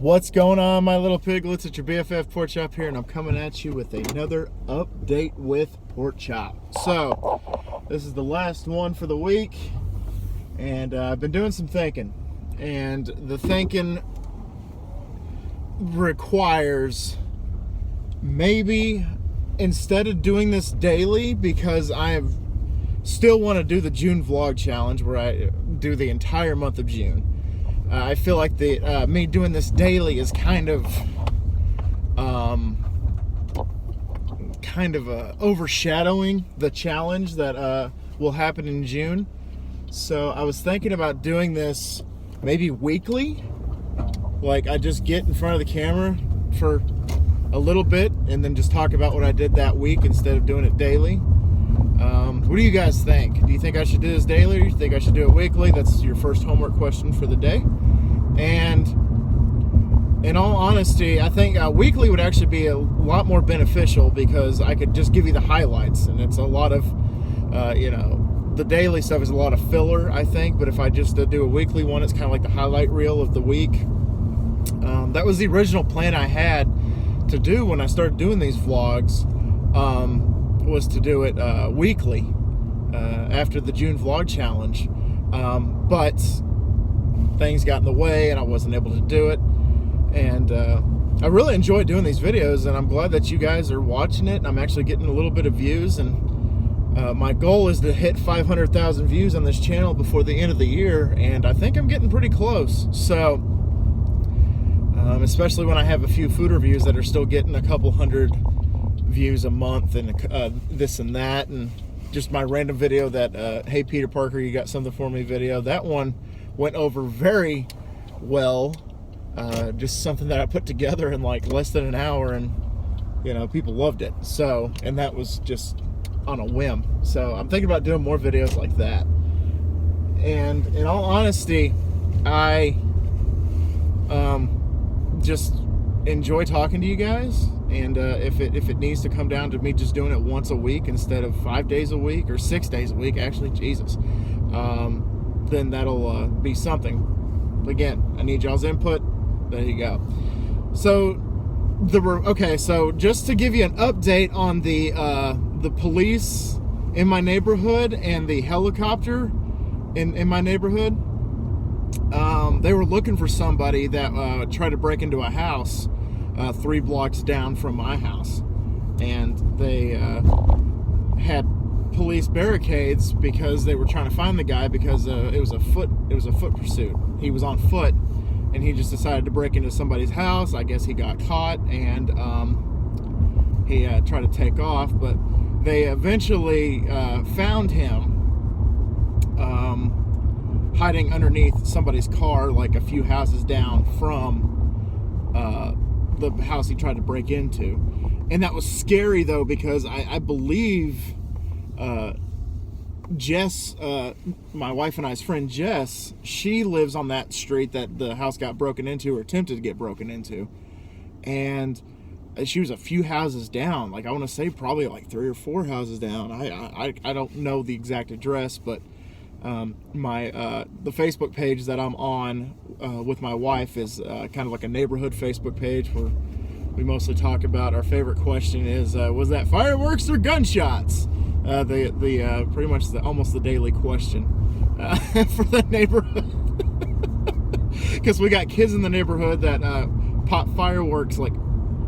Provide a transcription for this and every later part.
What's going on, my little piglets? It's your BFF Pork Chop here, and I'm coming at you with another update with Pork Chop. So, this is the last one for the week, and I've been doing some thinking, and the thinking requires maybe instead of doing this daily, because still want to do the June vlog challenge where I do the entire month of June. I feel like me doing this daily is kind of overshadowing the challenge that will happen in June. So I was thinking about doing this maybe weekly. Like I just get in front of the camera for a little bit and then just talk about what I did that week instead of doing it daily. What do you guys think? Do you think I should do this daily, or do you think I should do it weekly? That's your first homework question for the day. And in all honesty, I think weekly would actually be a lot more beneficial, because I could just give you the highlights, and it's a lot of, the daily stuff is a lot of filler, I think. But if I just do a weekly one, it's kind of like the highlight reel of the week. That was the original plan I had to do when I started doing these vlogs. Was to do it weekly after the June vlog challenge, but things got in the way and I wasn't able to do it. And I really enjoy doing these videos, and I'm glad that you guys are watching it, and I'm actually getting a little bit of views. And my goal is to hit 500,000 views on this channel before the end of the year, and I think I'm getting pretty close. So especially when I have a few food reviews that are still getting a couple hundred views a month, and this and that, and just my random video that hey Peter Parker, you got something for me video, that one went over very well. Just something that I put together in like less than an hour, and people loved it. So, and that was just on a whim. So I'm thinking about doing more videos like that. And in all honesty, I just enjoy talking to you guys. And if it needs to come down to me just doing it once a week instead of 5 days a week or 6 days a week, actually, Jesus, then that'll be something. Again, I need y'all's input. There you go. So so just to give you an update on the police in my neighborhood and the helicopter in my neighborhood, they were looking for somebody that tried to break into a house 3 blocks down from my house, and they had police barricades because they were trying to find the guy, because it was a foot pursuit. He was on foot, and he just decided to break into somebody's house. I guess he got caught, and he tried to take off, but they eventually found him hiding underneath somebody's car, like a few houses down from the house he tried to break into. And that was scary, though, because I believe Jess, my wife and I's friend Jess, she lives on that street that the house got broken into, or attempted to get broken into. And she was a few houses down, like I want to say probably like 3 or 4 houses down. I don't know the exact address, but the Facebook page that I'm on with my wife is kind of like a neighborhood Facebook page where we mostly talk about, our favorite question is, was that fireworks or gunshots? Pretty much almost the daily question for the neighborhood. Because we got kids in the neighborhood that pop fireworks like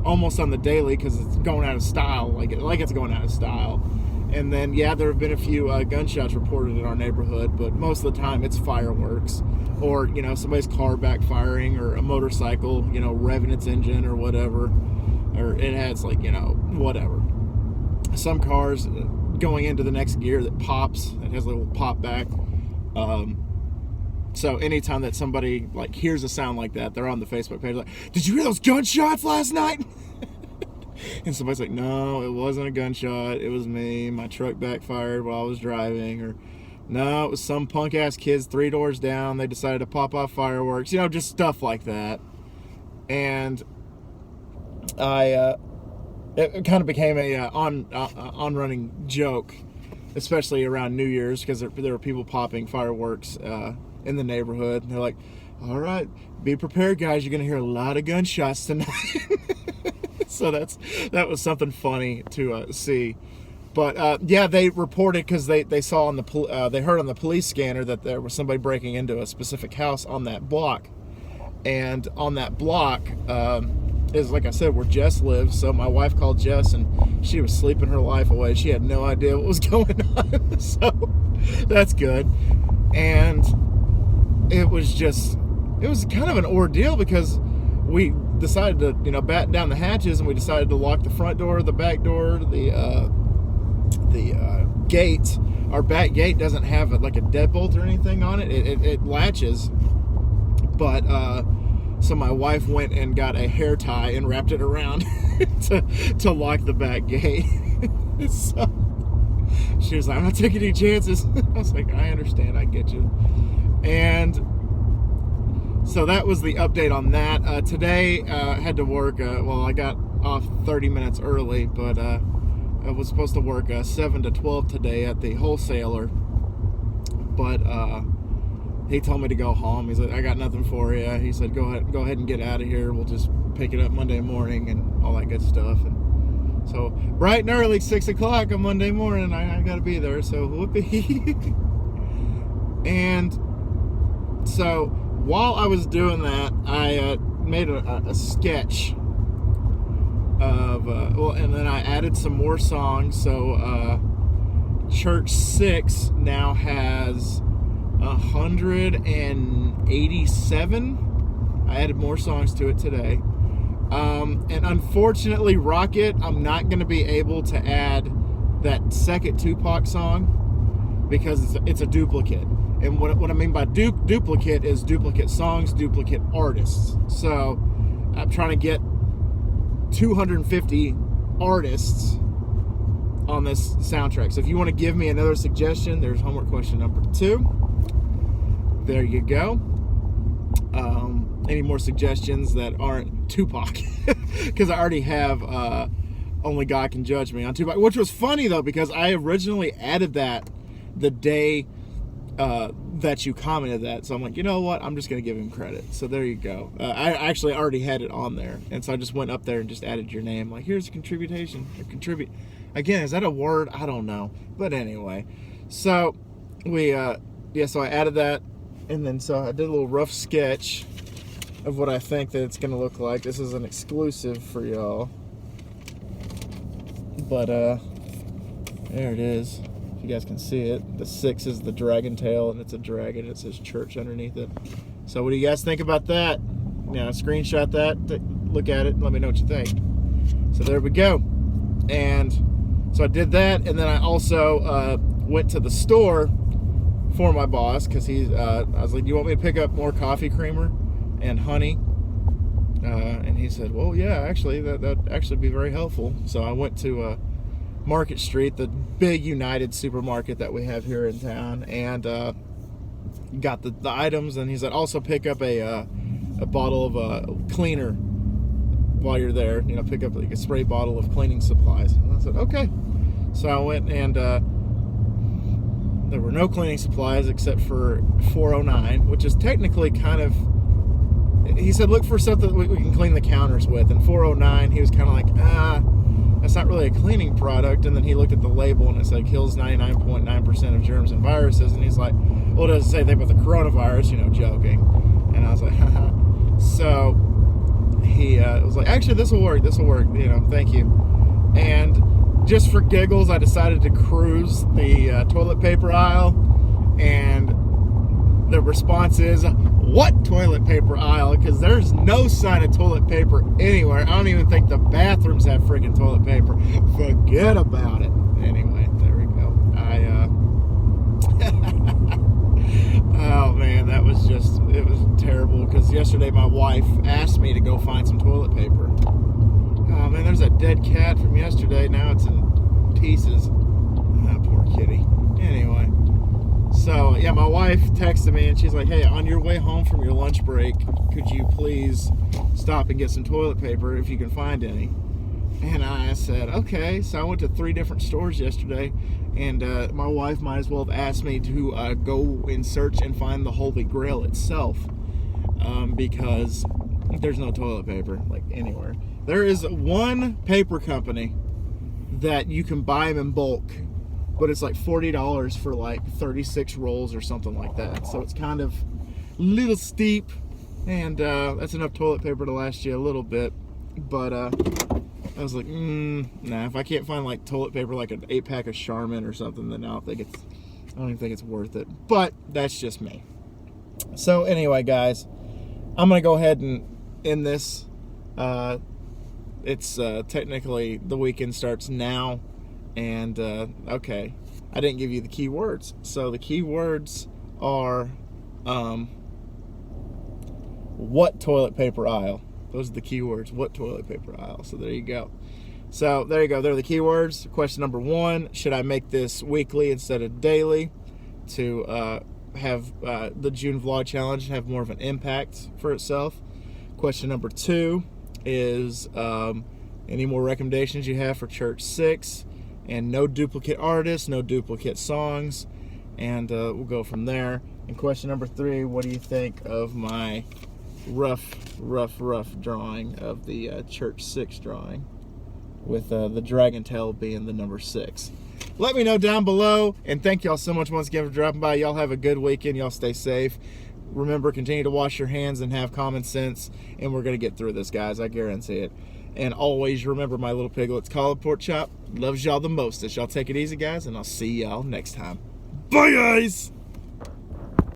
almost on the daily, because it's going out of style, like it's going out of style. And then, yeah, there have been a few gunshots reported in our neighborhood, but most of the time it's fireworks, or, somebody's car backfiring, or a motorcycle, revving its engine or whatever, or it has like, whatever. Some cars going into the next gear that pops, it has a little pop back. So anytime that somebody like hears a sound like that, they're on the Facebook page like, did you hear those gunshots last night? And somebody's like, no, it wasn't a gunshot, it was me, my truck backfired while I was driving. Or no, it was some punk ass kids 3 doors down, they decided to pop off fireworks, just stuff like that. And it kind of became a on running joke, especially around New Year's, because there were people popping fireworks in the neighborhood. And they're like, all right, be prepared, guys. You're gonna hear a lot of gunshots tonight. So that was something funny to see. But yeah, they reported because they saw on they heard on the police scanner that there was somebody breaking into a specific house on that block, and on that block is, like I said, where Jess lives. So my wife called Jess, and she was sleeping her life away. She had no idea what was going on. So that's good. And it was kind of an ordeal because we decided to batten down the hatches, and we decided to lock the front door, the back door, the gate. Our back gate doesn't have like a deadbolt or anything on it. It latches, but so my wife went and got a hair tie and wrapped it around to lock the back gate. So she was like, I'm not taking any chances. I was like, I understand, I get you. And so that was the update on that. Today I had to work, I got off 30 minutes early, but I was supposed to work 7 to 12 today at the wholesaler, but he told me to go home. He said, I got nothing for you. He said, go ahead and get out of here. We'll just pick it up Monday morning and all that good stuff. And so bright and early, 6 o'clock on Monday morning, I got to be there. So whoopee. And so while I was doing that, I made a sketch of and then I added some more songs. So Church 6 now has 187. I added more songs to it today. And unfortunately, Rocket, I'm not going to be able to add that second Tupac song because it's a duplicate. And what I mean by duplicate is duplicate songs, duplicate artists. So I'm trying to get 250 artists on this soundtrack. So if you want to give me another suggestion, there's homework question number 2. There you go. Any more suggestions that aren't Tupac? Because I already have Only God Can Judge Me on Tupac, which was funny though, because I originally added that the day that you commented that. So I'm like, you know what? I'm just going to give him credit. So there you go. I actually already had it on there. And so I just went up there and just added your name. Like, here's a contribution. Or contribute. Again, is that a word? I don't know. But anyway. So so I added that. And then so I did a little rough sketch of what I think that it's going to look like. This is an exclusive for y'all. But there it is. You guys can see it. The 6 is the dragon tail, and it's a dragon. It says church underneath it. So what do you guys think about that? Now screenshot that, look at it, and let me know what you think. So there we go. And so I did that, and then I also went to the store for my boss because I was like, "Do you want me to pick up more coffee creamer and honey?" And he said, "Well, yeah, actually, that'd actually be very helpful." So I went to Market Street, the big United supermarket that we have here in town, and got the items. And he said, also pick up a bottle of cleaner while you're there. Pick up like a spray bottle of cleaning supplies. And I said, okay. So I went, and there were no cleaning supplies except for 409, which is technically kind of. He said, look for something we can clean the counters with. And 409, he was kind of like, that's not really a cleaning product. And then he looked at the label, and it said kills 99.9% of germs and viruses. And he's like, well, it doesn't say anything about the coronavirus, joking. And I was like, haha. So he was like, actually, this will work, thank you. And just for giggles, I decided to cruise the toilet paper aisle. And the response is, what toilet paper aisle? Because there's no sign of toilet paper anywhere. I don't even think the bathrooms have freaking toilet paper. Forget about it. Anyway, there we go. Oh man, it was terrible, because yesterday my wife asked me to go find some toilet paper. Oh man, there's a dead cat from yesterday. Now it's in pieces. Poor kitty. Anyway. So, yeah, my wife texted me, and she's like, hey, on your way home from your lunch break, could you please stop and get some toilet paper if you can find any? And I said, okay. So I went to 3 different stores yesterday, and my wife might as well have asked me to go and search and find the Holy Grail itself. because there's no toilet paper like anywhere. There is one paper company that you can buy them in bulk, but it's like $40 for like 36 rolls or something like that. So it's kind of a little steep, and that's enough toilet paper to last you a little bit. But I was like, nah, if I can't find like toilet paper, like an 8-pack of Charmin or something, then I don't even think it's worth it. But that's just me. So anyway, guys, I'm gonna go ahead and end this. It's technically the weekend starts now, and okay, I didn't give you the key words. So the key words are what toilet paper aisle. Those are the key words. What toilet paper aisle. So there you go. So there you go. There are the key words. Question number 1: should I make this weekly instead of daily to have the June vlog challenge have more of an impact for itself? Question number 2 is any more recommendations you have for Church 6, and no duplicate artists, no duplicate songs, and we'll go from there. And question number 3: what do you think of my rough drawing of the Church 6 drawing, with the dragon tail being the number 6? Let me know down below, and thank y'all so much once again for dropping by. Y'all have a good weekend. Y'all stay safe. Remember, continue to wash your hands and have common sense, and we're going to get through this, guys. I guarantee it. And always remember, my little piglets, Collard Pork Chop loves y'all the mostest. Y'all take it easy, guys, and I'll see y'all next time. Bye, guys!